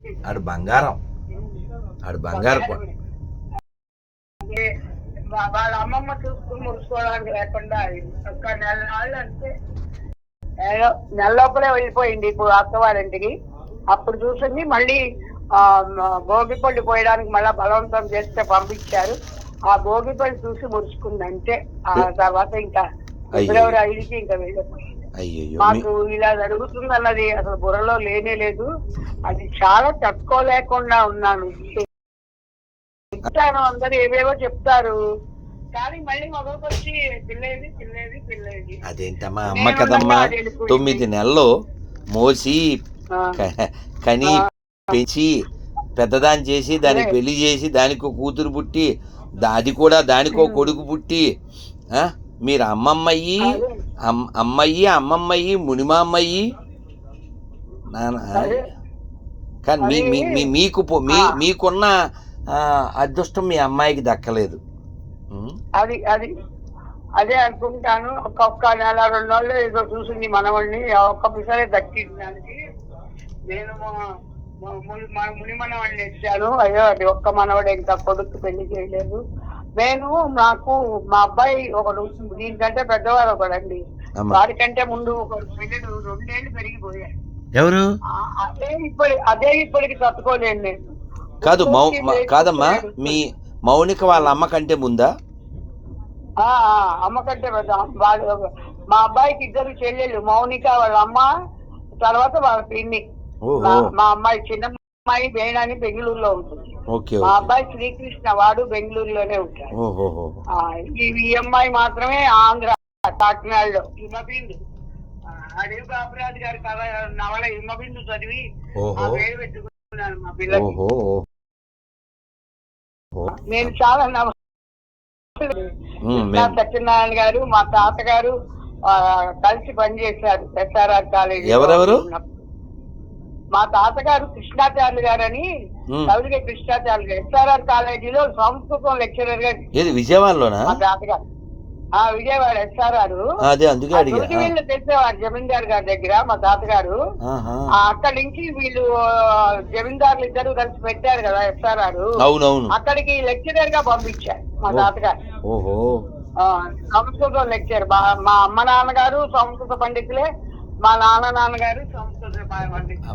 ఆడు బంగారం, ఆడు బంగారు వాళ్ళ అమ్మమ్మ చూసుకుని ముడుచుకోవడానికి లేకుండా ఒక్క నెల నాళ్ళు అంటే నెల లోపలే వెళ్ళిపోయింది ఇప్పుడు అత్తవారింటికి. అప్పుడు చూసింది మళ్ళీ భోగిపల్లి పోయడానికి మళ్ళీ బలవంతం చేస్తే పంపించారు. ఆ భోగిపల్లి చూసి ముడుచుకుంది అంతే. ఆ తర్వాత ఇంకా ఫిబ్రవరి 5కి ఇంకా వెళ్ళిపోయింది. మాకు ఇలా జరుగుతుంది అన్నది అసలు బుర్రలో లేనే లేదు. అది చాలా తట్టుకోలేకుండా ఉన్నాను. అందరు ఏవేవో చెప్తారు కానీ మళ్ళీ మగొక వచ్చి పిల్లేది పిల్లేది పిల్లేది. అదేంటమ్మా అమ్మ కదమ్మా, 9 నెలలు మోసి కని పెంచి పెద్దదాన్ని చేసి దానికి పెళ్లి చేసి దానికో కూతురు పుట్టి అది కూడా దానికో కొడుకు పుట్టి మీరు అమ్మమ్మయ్యి అమ్మమ్మయ్యి మునిమా అమ్మయ్యి కానీ మీకు మీకున్న అదృష్టం మీ అమ్మాయికి దక్కలేదు. అది అది అదే అనుకుంటాను. ఒక్కొక్క నెల 2 నెలలు ఏదో చూసింది మనవాళ్ళని ఒక్కసారి దక్కించడానికి. నేను మునిమనవాడిని ఇచ్చాను. అయ్యో అది ఒక్క మనవాడు ఇంకా కొడుకు పెళ్లి చేయలేదు. నాకు మా అబ్బాయి ఒకడు దీనికంటే పెద్దవాడు ఒకడండి. వాడికంటే ముందు ఒక పిల్లలు 2 ఏళ్ళు పెరిగిపోయాడు. ఎవరు? అదే ఇప్పటికి తట్టుకోలేను నేను. కాదు కాదమ్మా, మీ మౌనిక వాళ్ళ అమ్మ కంటే ముందా? అమ్మ కంటే పెద్ద. మా అబ్బాయికి 2 చెల్లెళ్ళు, మౌనిక వాళ్ళ అమ్మ, తర్వాత వాళ్ళ పిన్ని. మా అమ్మాయి చిన్న అమ్మాయి వేణాని బెంగళూరులో ఉంటుంది. మా అబ్బాయి శ్రీకృష్ణ వాడు బెంగళూరులోనే ఉంటాడు. ఈ అమ్మాయి మాత్రమే ఆంధ్ర కాకినాడలో హిమబిందు. అడవి బాబురాజు గారి కథ నవల హిమబిందు చదివి ఆ పేరు పెట్టుకున్నాను మా పిల్లలు. నేను చాలా సత్యనారాయణ గారు మా తాతగారు కలిసి పనిచేశారు ఎస్ఆర్ఆర్ కాలేజీ. ఎవరెవరు? మా తాతగారు కృష్ణాచార్యులు గారు అని, కవిగా కృష్ణాచార్యులు గారు ఎస్ఆర్ఆర్ కాలేజీలో సంస్కృతం లెక్చరర్ గా. విజయవాడలోనా? మా తాతగారు విజయవాడ ఎస్ఆర్ఆర్ వీళ్ళు తెచ్చేవారు జమీందారు గారి దగ్గర. మా తాతగారు అక్కడి నుంచి వీళ్ళు జమీందారులు 2 కలిసి పెట్టారు కదా ఎస్ఆర్ఆర్, అక్కడికి లెక్చరర్ గా పంపించారు మా తాతగారు. సంస్కృతం లెక్చర్. మా అమ్మ నాన్నగారు సంస్కృత పండితులే, మా నాన్నగారు సంస్కృత పండితులు.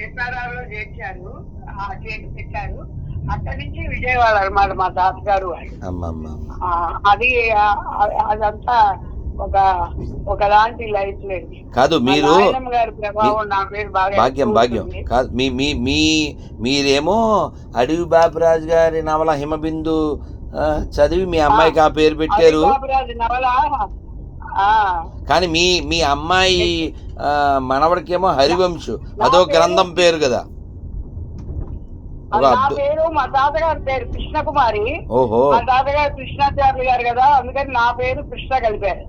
ఎస్ఆర్ఆర్ లో చేర్చారు, పెట్టారు. అక్కడి నుంచి విజయవాడ అన్నమాట మా తాతగారు. అది అదంతా ఒకలాంటి లైఫ్ లేదు. కాదు మీరు గారి ప్రభావం నా పేరు భాగ్యం కాదు. మీరేమో అడవి బాబురాజు గారి నవల హిమబిందు చదివి మీ అమ్మాయికి ఆ పేరు పెట్టారు. నవల కానీ మీ అమ్మాయి మనవడికేమో హరివంశు, అదో గ్రంథం పేరు కదా. నా పేరు మా తాతగారి పేరు కృష్ణకుమారి. మా తాతగారు కృష్ణాచార్యులు గారు కదా, అందుకని నా పేరు కృష్ణ కలిపారు.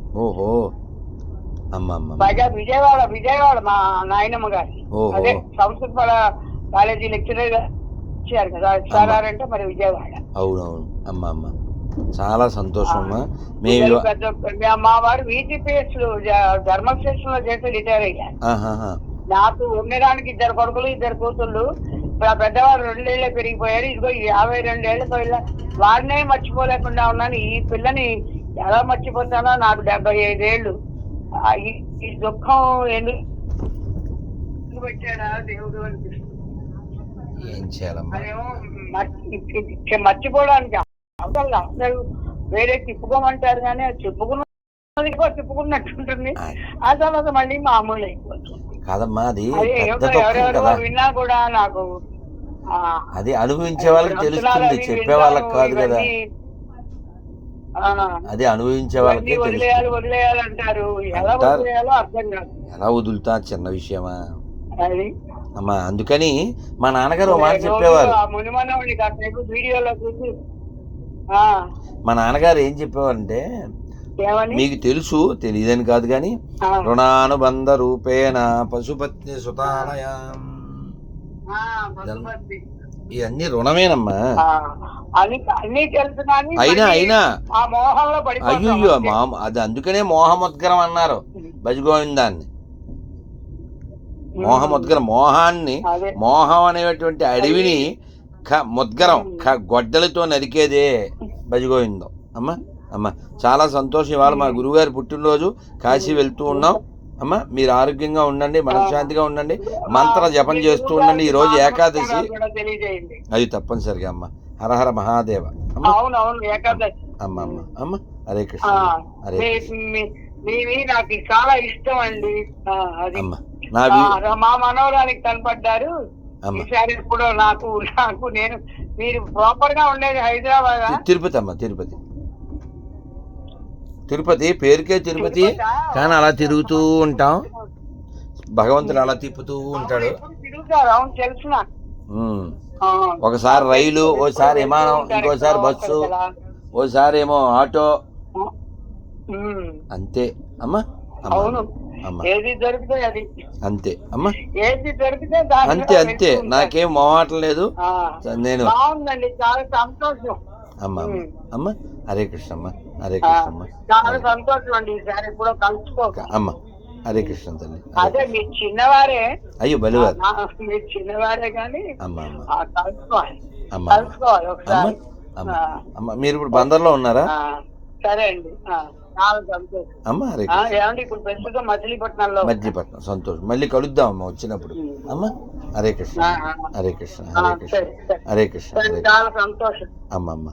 పైగా విజయవాడ మా నాయనమ్మ గారి. అదే సంస్కృత కాలేజీ లెక్చరర్ గా ఇచ్చారు కదా ఎస్ఆర్ఆర్ అంటే మరి విజయవాడ. అవునవును అమ్మ చాలా సంతోషం. మా వారు VGPS ధర్మల్ స్టేషన్ లో చేసి రిటైర్ అయ్యారు. నాకు ఉండడానికి 2 కొడుకులు 2 కూతుళ్ళు. పెద్దవారు 2 ఏళ్లే పెరిగిపోయారు. ఇదిగో 52 ఏళ్ళ వాడినే మర్చిపోలేకుండా ఉన్నాను. ఈ పిల్లని ఎలా మర్చిపోతానో నాకు 75 ఏళ్ళు. ఈ దుఃఖం ఎందుకు పెట్టాడా దేవుడు అనిపిస్తుంది. మర్చిపోవడానికి అందరూ వేరే తిప్పుకోమంటారు కానీ అది తిప్పుకున్నట్టుంటుంది. ఆ తర్వాత మళ్ళీ మామూలు అయిపోతుంది. కాదమ్మా, అది ఎవరెవరో విన్నా కూడా నాకు అది అనుభవించే వాళ్ళకి తెలుస్తుంది, చెప్పే వాళ్ళకి కాదు కదా. అది అనుభవించే వాళ్ళకి వదిలేయాలి అంటారు. ఎలా వదిలేయాలో అర్థం కాదు. ఎలా వదులుతా చిన్న విషయమా అమ్మా. అందుకని మా నాన్నగారు మాట చెప్పేవారు. వీడియోలో చూసి మా నాన్నగారు ఏం చెప్పేవారంటే, మీకు తెలుసు తెలియదని కాదు కానీ, రుణానుబంధ రూపేణ పశుపత్ని సుతాలయం, ఇవన్నీ రుణమేనమ్మా. అయినా అయ్యో అది అందుకనే మోహముద్గరం అన్నారు భజగోవిందాన్ని. ముద్గరం మోహాన్ని, అదే. మోహం అనేటువంటి అడవిని ముద్గరం గొడ్డలతో నరికేదే భజగోవిందం. అమ్మ అమ్మ చాలా సంతోషం. ఇవాళ మా గురువుగారి పుట్టినరోజు, కాశీ వెళ్తూ ఉన్నాం. అమ్మ మీరు ఆరోగ్యంగా ఉండండి, మనశ్శాంతిగా ఉండండి, మంత్ర జపం చేస్తూ ఉండండి. ఈ రోజు ఏకాదశి, అది తప్పనిసరిగా అమ్మ. హరహర మహాదేవ. అవునవును ఏకాదశి. అమ్మ అమ్మ అమ్మ హరే కృష్ణ. హరే నాకు చాలా ఇష్టం అండి. అది అమ్మ మా మనవరానికి కనపడ్డారు ఈసారి. ఇప్పుడు నాకు నాకు నేను మీరు ప్రాపర్ గా ఉండేది హైదరాబాద్, తిరుపతి అమ్మ. తిరుపతి పేరుకే తిరుపతి, కానీ అలా తిరుగుతూ ఉంటాం. భగవంతుడు అలా తిప్పుతూ ఉంటాడు. తిరుగుతారు. అవును తెలుసు నాకు. ఒకసారి రైలు, ఓసారి విమానం, ఇంకోసారి బస్సు, ఓసారి ఏమో ఆటో, అంతే అమ్మ. అవును అమ్మ ఏది దొరికితే అది అంతే అమ్మ. ఏది దొరికితే అంతే అంతే, నాకేం మొహమాటం లేదు. నేను బాగుందండి, చాలా సంతోషం. అమ్మ అమ్మ అమ్మ హరే కృష్ణ అమ్మ. హరే కృష్ణ అమ్మ. చాలా సంతోషం అండి. ఈసారి ఎప్పుడో కలుసుకోక అమ్మ. హరే కృష్ణ తల్లి. అదే మీరు చిన్నవారే. అయ్యో బలివారు. మీరు చిన్నవారే కానీ అమ్మ అమ్మ కలుసుకోవాలి ఒకసారి. అమ్మ మీరు ఇప్పుడు బందర్లో ఉన్నారా? సరే అండి, చాలా సంతోషం అమ్మ. హరే ఏమండి ఇప్పుడు ప్రస్తుతం మచిలీపట్నంలో. మచిలీపట్నం సంతోషం. మళ్ళీ కలుద్దాం అమ్మ వచ్చినప్పుడు. అమ్మ హరే కృష్ణ. హరే కృష్ణ. హరే కృష్ణ. హరే కృష్ణ. చాలా సంతోషం అమ్మ అమ్మ.